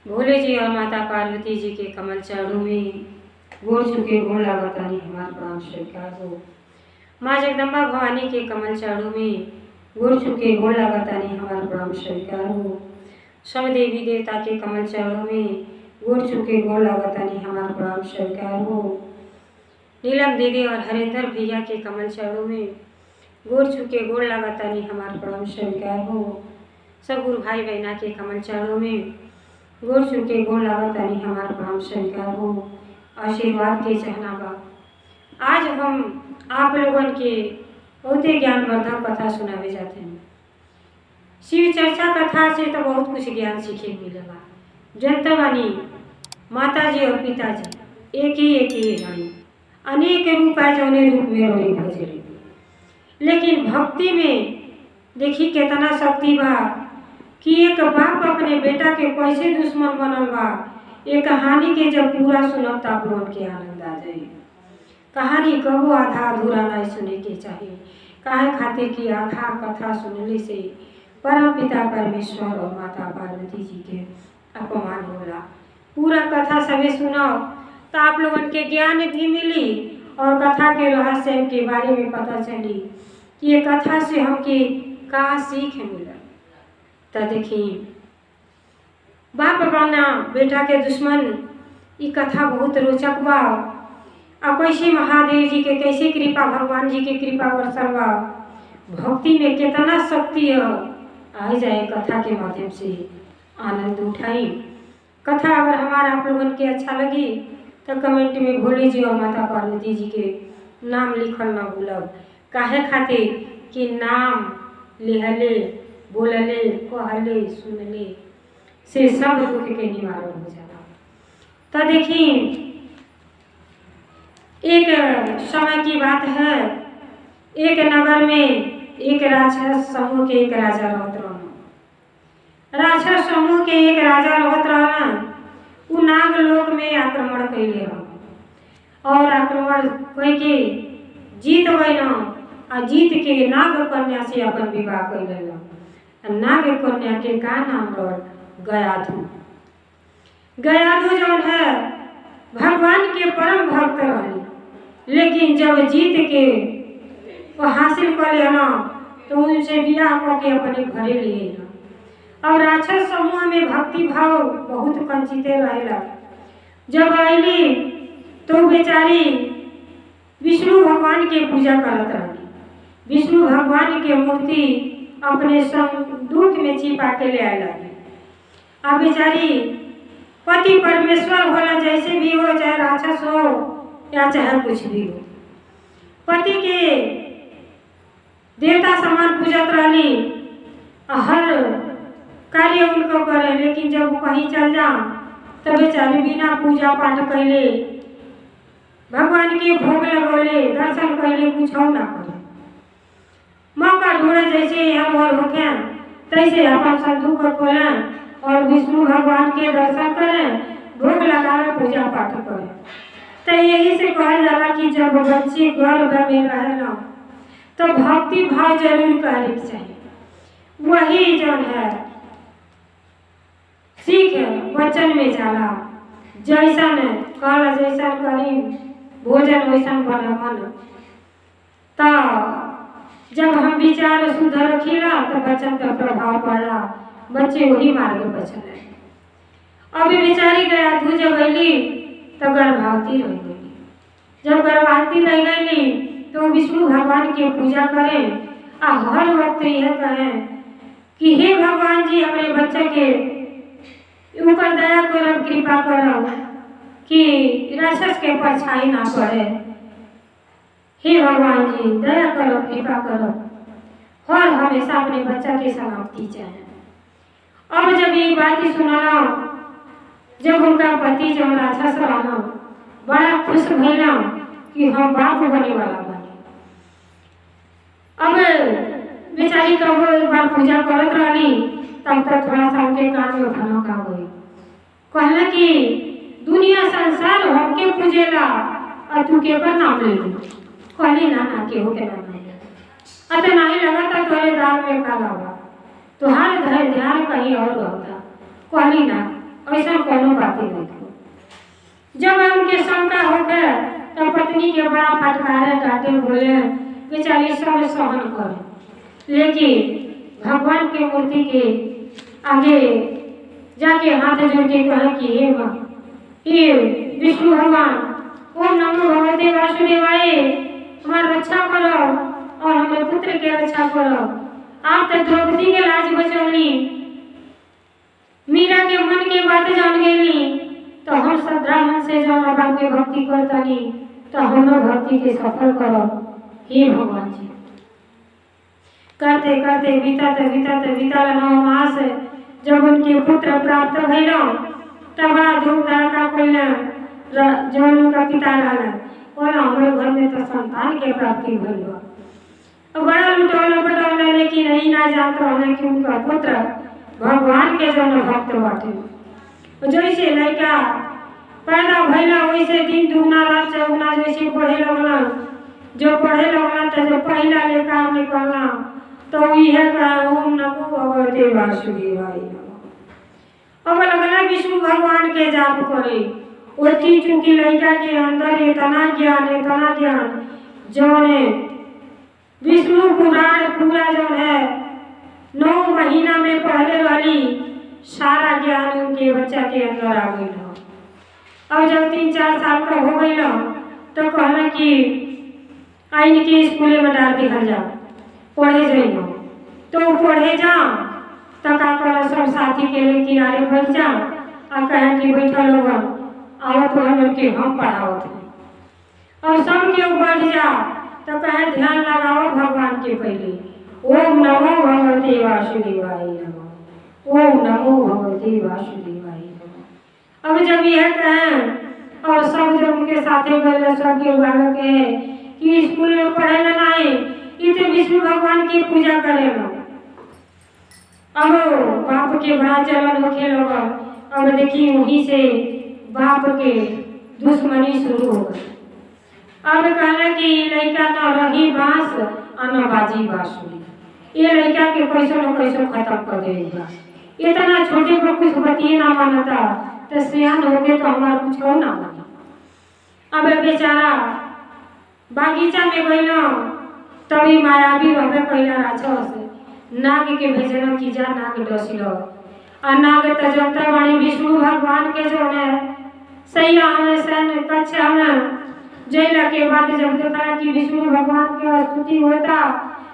भोले जी और माता पार्वती जी के कमल चरणों में गोड़ छुके गोड़ लागतानी हमार प्रणाम स्वीकार हो। माँ जगदम्बा भवानी के कमल चरणों में गोड़ छुके गोड़ लागतानी हमार प्रणाम स्वीकार हो। सब देवी देवता के कमल चरणों में गोड़ छुके गोड़ लागतानी हमार प्रणाम स्वीकार हो। नीलम दीदी और हरेंद्र भैया के कमल चरणों में गोड़ छुके गोड़ लागतानी हमार प्रणाम स्वीकार हो। सब गुरु भाई बहना के कमल चरणों में गोड़ छुके गोड़ लागतानी हमार प्रणाम स्वीकार हो। आशीर्वाद के चाहना बा। आज हम आप लोगन के बहुते ज्ञानवर्धक कथा सुनावे जाते हैं। शिव चर्चा कथा से तो बहुत कुछ ज्ञान सीखे मिलेगा। जनता बानी माता जी और पिताजी एक ही हई, अनेक रूप है जौने रूप में रोली भजरी, लेकिन भक्ति में देखी कितना शक्ति बा कि एक बाप अपने बेटा के कैसे दुश्मन बनल बा। ये कहानी के जब पूरा सुनब तो आप लोगन के आनंद आ जाए। कहानी कबो आधा अधूरा नहीं सुने के चाहिए। काहे खातिर कि आधा कथा सुनने से परम पिता परमेश्वर और माता पार्वती जी के अपमान होला। पूरा कथा सभी सुनाओ तो आप लोगन के ज्ञान भी मिली और कथा के रहस्य के बारे में पता चली कि ये कथा से हमके का सीख मिला। तो देखिए, बाप बना बेटा के दुश्मन, ये कथा बहुत रोचक बा। और कैसे महादेव जी के कैसे कृपा, भगवान जी के कृपा वर्षल बा। भक्ति में कितना शक्ति है, आ जाए कथा के माध्यम से आनंद उठाई। कथा अगर हमारा आप लोगन के अच्छा लगी तो कमेंट में भोले जी और माता पार्वती जी के नाम लिखल ना भूलब। काहे खातिर कि नाम लिहले, बोलले, कहले, सुनले से सब दुख के निवारण हो जाला। तो देखिए, एक समय की बात है, एक नगर में एक राक्षस समूह के एक राजा रहत रहन। राक्षस समूह के एक राजा रहत रहन। उ नागलोक में आक्रमण कैले रहन और आक्रमण करके जीत गइलन। आ जीत के नाग कन्या से अपन विवाह कैलन। नाग कन्या के का नाम रह गयाधु। गयाधु जौन है भगवान के परम भक्त रहली, लेकिन जब जीत के वो हासिल कर लेना तो उनसे बियाह करके अपने घरे ले आना। और राक्षस समूह में भक्ति भाव बहुत कंचिते रहेला। जब आईली तो बेचारी विष्णु भगवान के पूजा करत रहली। विष्णु भगवान के मूर्ति अपने संदूक में छिपा के ले आए लगी। अब बेचारी पति परमेश्वर होला, जैसे भी हो, चाहे राक्षस हो या चाहे कुछ भी हो, पति के देवता समान पूजत रहली। हर कार्य उनको करे, लेकिन जब कहीं चल जा तो बेचारी बिना पूजा पाठ कैले, भगवान के भोग लगौले, दर्शन कैले, कुछ ना करे। मौका ढूंढे, जैसे यहाँ और होके तैसे अपन संदूक खोलें और विष्णु भगवान के दर्शन करें, भोग लगाए, पूजा पाठ करें। तो यही से कहा जाला कि जब बच्चे गर्भ में रहेला तो भक्ति भाव जरूर करे के चाहिए। वही जौन है सीख वचन में जाला। जैसन कहला जैसन करी भोजन वैसन बना मन। तो जब हम विचार शुद्ध रखीला तो बच्चन पर प्रभाव पड़ला, बच्चे वही मार्ग पर चले। अभी बेचारी गयाधु जब गईली तो गर्भवती रह गई। जब गर्भवती रह गईली तो विष्णु भगवान की पूजा करें और हर वक्त यह कहें कि हे भगवान जी, हमारे बच्चे के ऊपर दया करो, कृपा करो कि राक्षस के परछाई ना पड़े। हे भगवान जी, दया करो, कृपा करो और हमेशा अपने बच्चा की समाप्ति चाहे। अब जब ये बात सुनाना, जब उनका पति जब राक्षस रहना, बड़ा खुश भइला कि हम बाप बने वाला बने। अब बेचारी कब एक बार पूजा करत रहनी, तब तक थोड़ा सा उनके कान में भनक आ गई। कहला कि दुनिया संसार हमके पूजेला और तू के पर नाम ले ली। कहली ना ना, केहू के नाम ले। अतः नहीं लगा था तोरे दाल में काला हुआ, तुम्हारे ध्यान कहीं और होता। कहली ना, ऐसा कोनो बातें नहीं थी। जब उनके शंका हो गया तो पत्नी के बड़ा फटकारे डांटे बोले बेचारी सब सहन करे, लेकिन भगवान के मूर्ति के आगे जाके हाथ जोड़ के कहा कि हे माँ, ये विष्णु भगवान, ओम नमो भगवते वासुदेवाय, हमारी रक्षा करो और हमारे पुत्र के रक्षा करो। आप तो द्रौपदी के लाज बचौली, मीरा के मन के बात जान गेली, तो हम श्रद्धा मन से जौन बाबा के भक्ति करतनी तो हमरो भक्ति के सफल करो हे भगवान जी। करते करते बीता 9 मास। जब उनके पुत्र प्राप्त भइल तब बड़ा धूम धड़का कइले, जौन उनका पिता रहल बोला हमारे घर में तो संतान के प्राप्ति भइल बा। अब बड़ा लुटौला पटौला, लेकिन नहीं ना जानता हमें कि उनका पुत्र भगवान के जौन भक्त बाटे। जैसे लड़का पैदा भइला वैसे दिन दुगना रात चौगुना जैसे पढ़े लगला, जो पढ़े लगला तो जो पहला लेखा निकलना तो यह कहा ओम नमो भगवते वासुदेवाय। अब लगला विष्णु भगवान के जाप करे। ओती चूंकि लड़का के अंदर इतना ज्ञान जौन विष्णु पुराण पूरा जौन है 9 महीना में पढ़ले वाली सारा ज्ञान उनके बच्चा के अंदर आ गई। अब जब 3-4 साल का हो गई तो कहना कि आइन के स्कूल में डाल दिखा जा, पढ़े जाइए। तो पढ़े जा तो का कर सब साथी के लिए किनारे बैठ जा और कहे कि बैठा लोग आवत हो कि हम पढ़ावत हैं। और सब के बैठ जा तो कहे ध्यान लगाओ भगवान के पहले ओम नमो भगवते वासुदेवाय नमः, ओम नमो भगवते वासुदेवाय नमः। अब जब यह कहें और सब जब उनके साथे गए सब के उगावे के कि स्कूल में पढ़े ना आए, इतने विष्णु भगवान की पूजा करे लो। अब बाप के बड़ा चलन होके लोग। अब देखिए वहीं से बाप के दुश्मनी शुरू हो गई। अब कहला कि लड़का न रही बांस और न बाजी बांसुरी, ये लड़का के कैसो न कैसो खत्म कर देगा। इतना छोटे पर कुछ बतिए ना मानता तो सियान हो गए तो हमारा कुछ हो ना माना। अब बेचारा बागीचा में गई तभी मायावी रहे कैला राक्षस नाग के भेजना कि जा नाग डसिल और नाग तजंता वाणी विष्णु भगवान के जो है सैया हमें सन कक्षा में जैला के बाद जब देखा कि विष्णु भगवान के स्तुति होता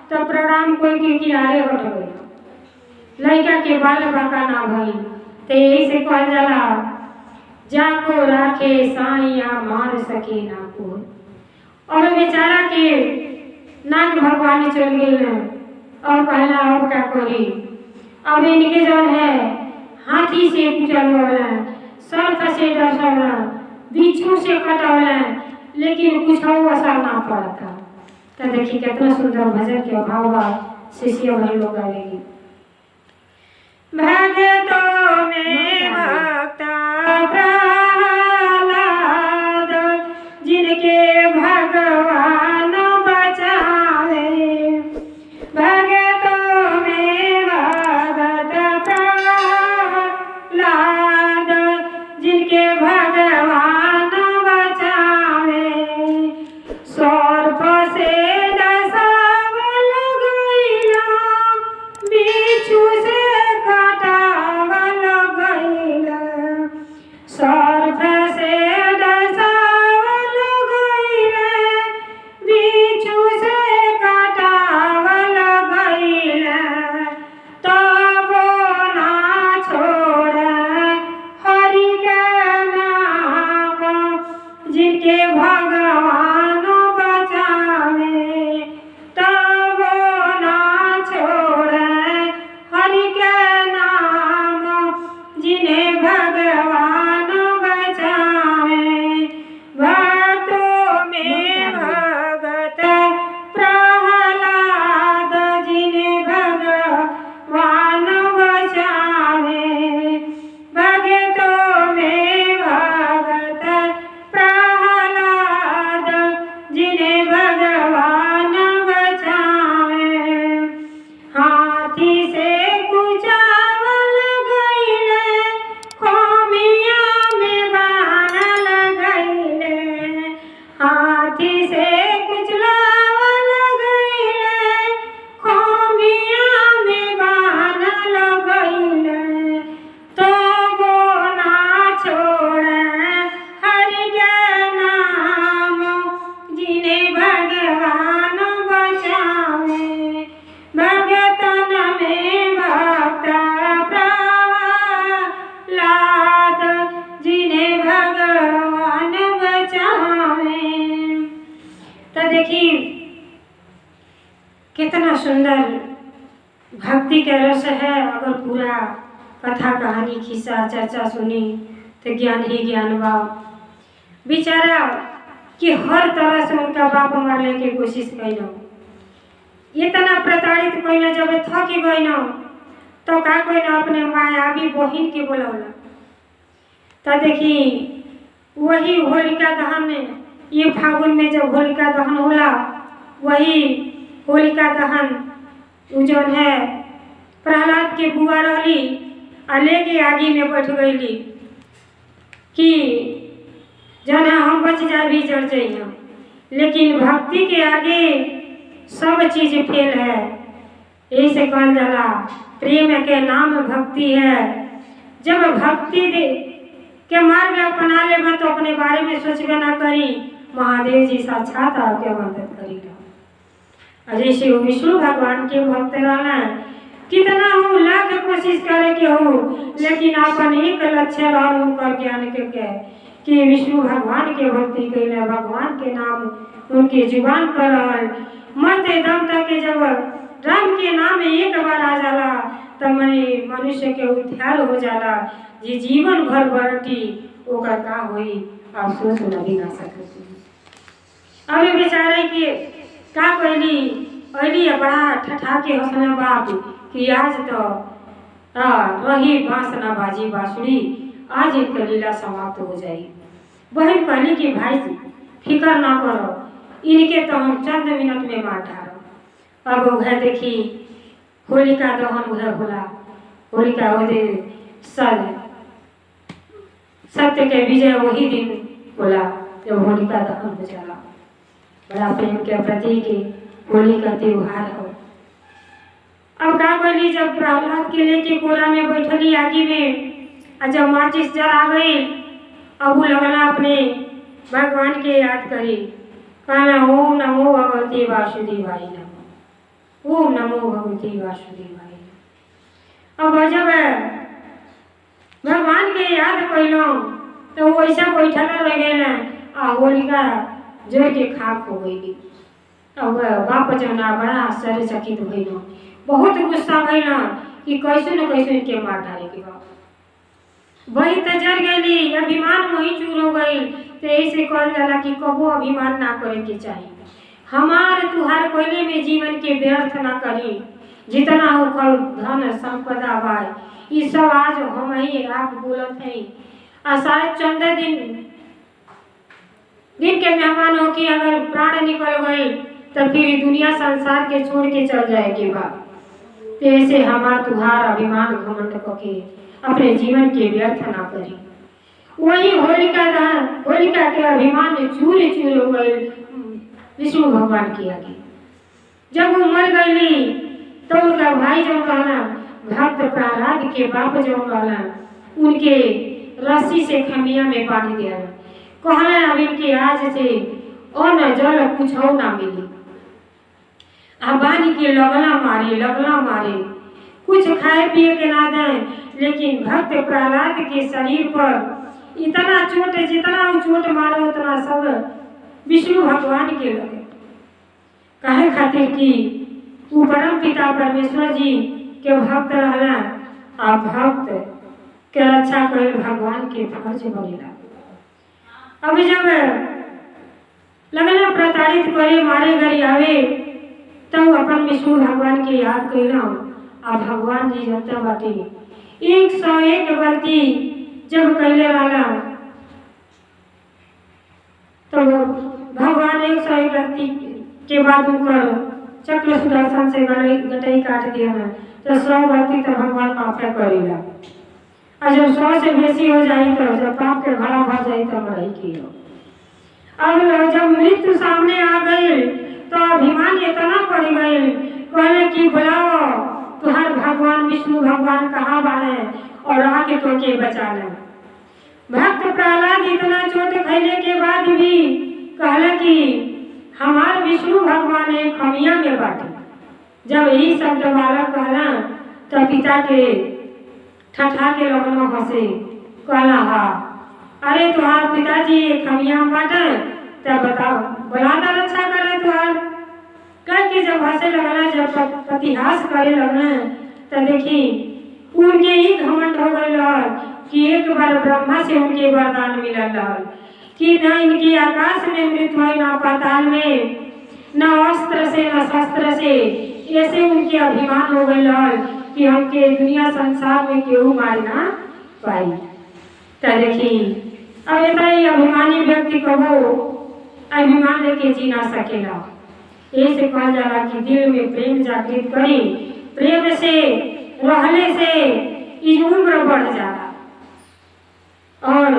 तो प्रणाम कोई के किनारे हट गई। लड़का के बाल बाका ना भई तो यही से कह जाला जाको राखे साइया मार सके ना को। और बेचारा के नाग भगवान चल गए और कहना और क्या करी। अब इनके जो है हाथी से कुचलवाला, सर्प से डसवाला, बिच्छू से कटवाला, लेकिन कुछ असर ना पड़ा था। तो देखिए कितना सुंदर भजन के भाव शिष्य भाई लोग गावेगी। भगतों में भक्ता प्रहलाद जिनके भगवान बचावे, भगतों में भगत प्रहलाद जिनके भगवान बचावे, सर्प से डसावल गइला, बिच्छू से काटावल गइला, सर्प से डसावल गइला, बिच्छू से काटावल गइला, तबो ना छोड़े हरि के नाम जिनके भगवान बचावे, तबो ना छोड़े हरि के नाम जिन्हें भगवान बचावे, भक्तों में भगत प्रहलाद जिन्हें भगवान बचावे, भक्तों में भगत प्रहलाद जिन्हें भगवान बचावे, हाथी से कुचावल गइले, खोम कितना सुंदर भक्ति के रस है। अगर पूरा कथा कहानी खिस्सा चर्चा सुनी तो ज्ञान ही ज्ञान बा। बेचारा कि हर तरह से उनका बाप मारने की कोशिश कैलो, इतना प्रताड़ित कैलो, जब थक गई तो का कैलो अपने मायावी बहिन के बोलौला। तो देखी वही होलिका दहन, ये फागुन में जब होलिका दहन होला, वही होलिका दहन जो है प्रहलाद के बुआ रहली आ लेके आगे में बैठ गईली कि जन हम बच जाए भी जड़ जाइए। लेकिन भक्ति के आगे सब चीज फेल है। यही से कहल जाला प्रेम के नाम भक्ति है। जब भक्ति के मार्ग अपना लेबा तो अपने बारे में सोचबे ना करी, महादेव जी साक्षात आपके मदद करी। जैसे विष्णु भगवान के भक्त रहना, कितना हो लाख कोशिश करे के हो, लेकिन अपन एक लक्ष्य रहू कर ज्ञान के कि विष्णु भगवान के भक्ति कैले, भगवान के नाम उनके जुबान पर रहल, मरते दम तक जब राम के नाम एक बार आ जाला तब मनुष्य के उद्धार हो जाला। जी जीवन भर बरटी ओकर का होई आप सोच नहीं ना सकते। अभी बेचारे के का कहली अली बड़ा ठठा के हंसना बाप कि आज तो रही बांस ना बाजी बांसुरी, आज इनका लीला समाप्त हो जाएगी। बहन कहली कि भाई फिकर ना करो, इनके तो हम चंद मिनट में मार डालो। अब वह देखी होलिका दहन वह होला, होलिका होते सत्य के विजय वही दिन होला जब होलिका दहन हो जाला। बड़ा प्रेम के प्रतीक होली का त्योहार हो। अब का कहली जब प्रहलाद के लेके कोरा में बैठली आगे में, जब माचिस जला गई, अब लगना अपने भगवान के याद करी, कहना ओम नमो भगवती वासुदेवाय नमः, ओम नमो भगवती वासुदेवाय नमः। अब जब भगवान के याद कैलो तो वैसा बैठल रह गए आ होलिका जोर के खाक हो गई। अब बाप जना बड़ा आश्चर्यचकित भइल, बहुत गुस्सा भइल कि कैसे न कैसे इनके मार डाले के बा। वही तो जर गई, अभिमान वही चूर हो गई। तो ऐसे कहल जाला कि कबो अभिमान ना करे के चाहिए। हमार तुहार कोयले में जीवन के व्यर्थ ना करी, जितना हो कल धन संपदा बाय ये सब आज हम ही आप बोलत हैं। शायद चंद दिन के मेहमान हो कि अगर प्राण निकल गई तो फिर दुनिया संसार के छोड़ के चल जाएगी बा। तो ऐसे हमार तुहार अभिमान घमंड करके अपने जीवन के व्यर्थ ना करी। वही होलिका के अभिमान में चूर चूर हो गए विष्णु भगवान के आगे। जब वो मर गई तो उनका भाई जो कहना भक्त प्रहलाद के बाप जो कहना उनके रस्सी से खमिया में पानी दिया, कहना अब इनके आज से अन्न जल कुछ हो ना मिली। बानी के लगला मारे कुछ खाए पिए के ना दें। लेकिन भक्त प्रहलाद के शरीर पर इतना चोट, जितना चोट मारे उतना सब विष्णु भगवान के लगे। कहे खातिर कि वो परम पिता परमेश्वर जी के भक्त रहना, आप भक्त के रक्षा कर भगवान के फर्ज बनेला। अब जब लगना प्रताड़ित करे मारे गरी आवे तब अपन विष्णु भगवान के याद कैला। आ भगवान जी जब बाटे 101 गलती जब कैले वाला तो भगवान 101 गलती के बाद उनकर चक्र सुदर्शन से गटई काट दिया ना, तो 100 गलती तो भगवान माफ करेला। और जब 100 से बेसी हो जाए तो जब पाप के घड़ा भर जाए तो मरई की हो। अब जब मृत्यु सामने आ गई तो अभिमान इतना बढ़ गई, कहले कि बुलाओ तुहार भगवान विष्णु भगवान कहाँ बाड़े और आके तो के बचा ले। भक्त प्रहलाद इतना चोट खैले के बाद भी कहले कि हमार विष्णु भगवान एक खमिया में बाटे। जब यही शब्द वाला कहला तो पिता के ठठा के लगना हंसे, कहला हा अरे तुहार पिताजी एक खमिया में बाटे, तब बताओ बलादा रक्षा करे तुहार। कह के जब हंसे लगना, जब प्रतिहास करे लगना, तो देखी उनके ही घमंड हो गए कि एक बार ब्रह्मा से उनके वरदान मिलल कि न इनकी आकाश में मृत्यु है, न पाताल में, न अस्त्र से न शस्त्र से। ऐसे उनके अभिमान हो गए कि हमके दुनिया संसार में केहू मार ना पाई। तो देखी अब इतना ही अभिमानी व्यक्ति कहो अभिमान लेके जी ना सकेला। ऐसे कहा जाला कि दिल में प्रेम जागृत करी, प्रेम से रहने से इस उम्र बढ़ जाला और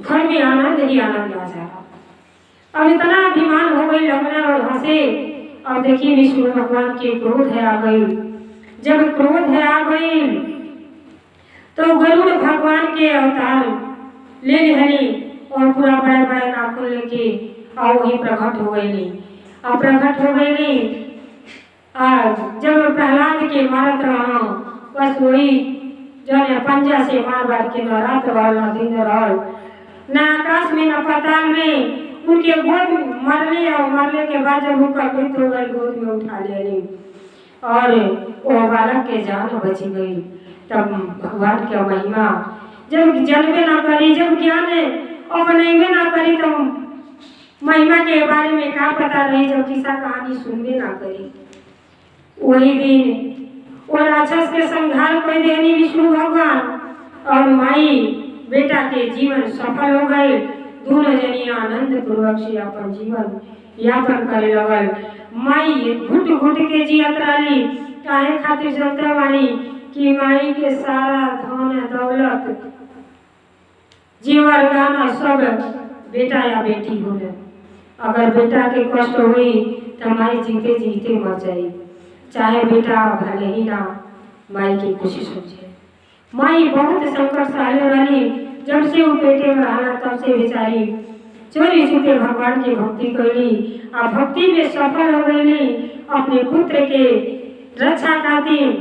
घर में आनंद ही आनंद आ जाला। अब इतना अभिमान हो गई लगना और हंसे। अब देखिए विष्णु भगवान के क्रोध है आ गई। जब क्रोध है आ गई तो गरुड़ भगवान के अवतार ले लिहली और पूरा बड़े बड़े नाखून लेके और वही प्रकट हो गई। अब प्रकट हो गई आज जब प्रहलाद के मारत रहा, बस वही जो पंजा से मार बार के न रात रहल न दिन रहल, न आकाश में न पाताल में। उनके गोद मरले और मरले के बाद जब उनका मृत्यु हो गई, गोद में उठा ले और वो बालक के जान बच गई। तब भगवान की महिमा जब जानबे ना करी, जब ज्ञान अपनेबे ना करी, तो महिमा के बारे में क्या पता रही, जब किस्सा कहानी सुनबे ना करी। वही दिन वो राक्षस के संहार कर देनी विष्णु भगवान और माई बेटा के जीवन सफल हो गए। दोनों जनी आनंद पूर्वक से अपन जीवन यापन करे लगल। माई घुट घुट के जियत रही, काहे खातिर चलते वाली कि माई के सारा धन दौलत जीवन गाना सब बेटा या बेटी होले। अगर बेटा के कष्ट हुई तो माई जीते जीते मर जाए, चाहे बेटा भले ही ना माई की खुशी सोचे। माई बहुत संकट सहले रही, जब से वो पेटे में रहना तब से बेचारी चोरी छुपे भगवान की भक्ति कैली और भक्ति में सफल हो गई। अपने पुत्र के रक्षा खातिर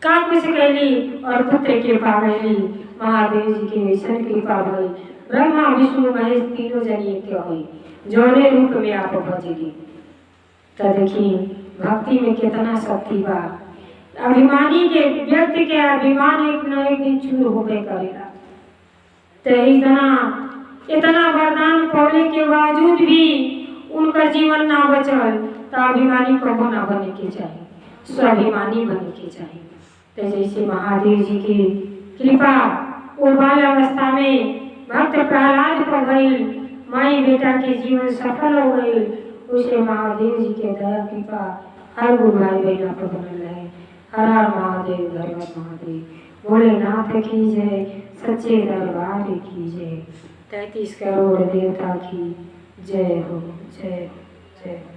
का कुछ कैली और पुत्र के पा गई। महादेव जी की ऐसा कृपा भई, ब्रह्मा विष्णु महेश तीनों जनी के हुई, जौने रूप में आप भजली। तो देखी भक्ति में कितना शक्ति बा। अभिमानी के व्यक्ति के अभिमान एक न एक दिन चूर होबे करेगा। तो इतना वरदान पाने के बावजूद भी उनका जीवन ना बचल, तो अभिमानी कबो ना बने के चाहिए, स्वाभिमानी बने के चाहिए। तो जैसे महादेव जी की कृपा वो बाल अवस्था में भक्त प्रहलाद पर गई, माई बेटा के जीवन सफल हो गई, उसे महादेव जी के दया कृपा हर गुरु भाई बहना पर बनल है। हर हर महादेव, धर्म महादेव, भोलेनाथ की जय, सच्चे दरबार की जय, 33 करोड़ देवता की जय हो, जय हो, जय हो।